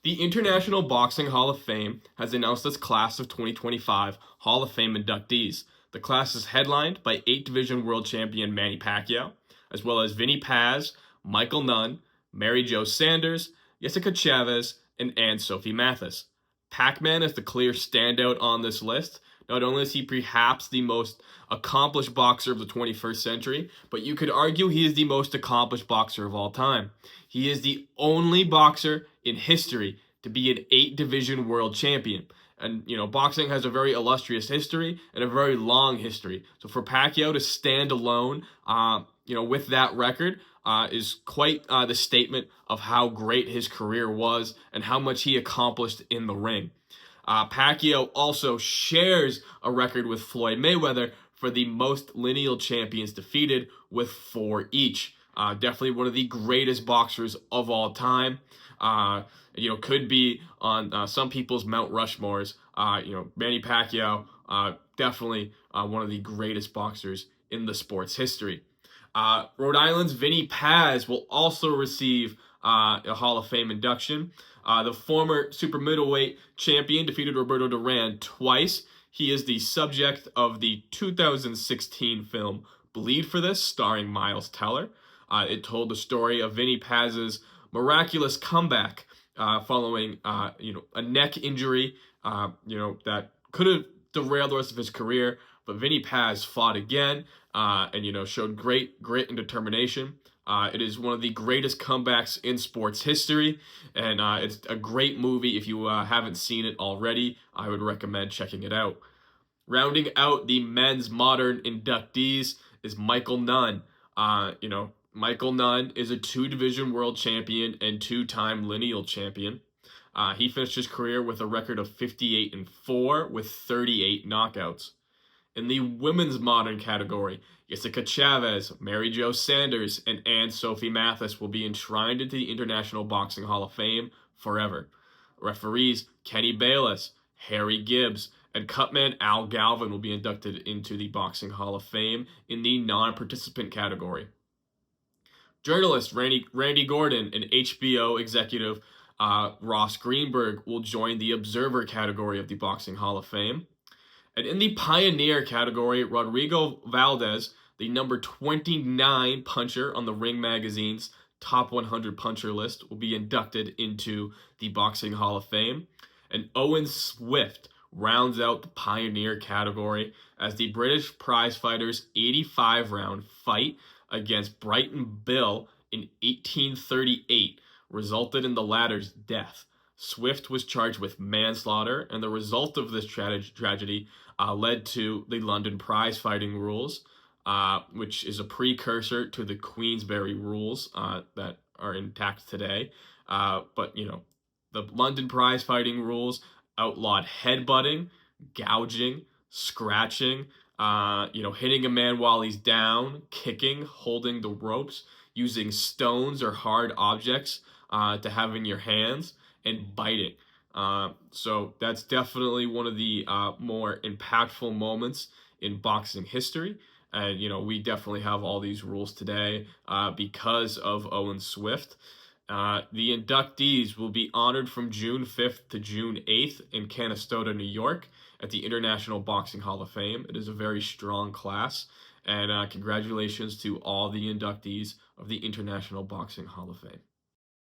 The International Boxing Hall of Fame has announced its class of 2025 Hall of Fame inductees. The class is headlined by 8-division world champion Manny Pacquiao, as well as Vinny Paz, Michael Nunn, Mary Jo Sanders, Yessica Chavez, and Sophie Mathis. Pac-Man is the clear standout on this list. Not only is he perhaps the most accomplished boxer of the 21st century, but you could argue he is the most accomplished boxer of all time. He is the only boxer in history to be an 8-division world champion. And, boxing has a very illustrious history and a very long history. So for Pacquiao to stand alone, with that record, is quite the statement of how great his career was and how much he accomplished in the ring. Pacquiao also shares a record with Floyd Mayweather for the most lineal champions defeated, with 4 each. Definitely one of the greatest boxers of all time. Could be on some people's Mount Rushmores. Manny Pacquiao, definitely one of the greatest boxers in the sport's history. Rhode Island's Vinny Paz will also receive a Hall of Fame induction. The former super middleweight champion defeated Roberto Duran twice. He is the subject of the 2016 film Bleed for This, starring Miles Teller. It told the story of Vinny Paz's miraculous comeback following a neck injury that could have derailed the rest of his career, but Vinny Paz fought again and showed great grit and determination. It is one of the greatest comebacks in sports history, and it's a great movie. If you haven't seen it already, I would recommend checking it out. Rounding out the men's modern inductees is Michael Nunn. Michael Nunn is a 2-division world champion and 2-time lineal champion. He finished his career with a record of 58-4 with 38 knockouts. In the women's modern category, Yessica Chavez, Mary Jo Sanders, and Sophie Mathis will be enshrined into the International Boxing Hall of Fame forever. Referees Kenny Bayless, Harry Gibbs, and Cutman Al Galvin will be inducted into the Boxing Hall of Fame in the non-participant category. Journalist Randy Gordon and HBO executive Ross Greenberg will join the Observer category of the Boxing Hall of Fame. And in the Pioneer category, Rodrigo Valdez, the number 29 puncher on the Ring Magazine's Top 100 Puncher list, will be inducted into the Boxing Hall of Fame. And Owen Swift rounds out the Pioneer category as the British prizefighter's 85-round fight against Brighton Bill in 1838 resulted in the latter's death. Swift was charged with manslaughter, and the result of this tragedy led to the London prize-fighting rules, which is a precursor to the Queensberry rules that are intact today. But the London prize-fighting rules outlawed headbutting, gouging, scratching, hitting a man while he's down, kicking, holding the ropes, using stones or hard objects to have in your hands, and biting. So that's definitely one of the more impactful moments in boxing history. And, we definitely have all these rules today because of Owen Swift. The inductees will be honored from June 5th to June 8th in Canastota, New York at the International Boxing Hall of Fame. It is a very strong class, and congratulations to all the inductees of the International Boxing Hall of Fame.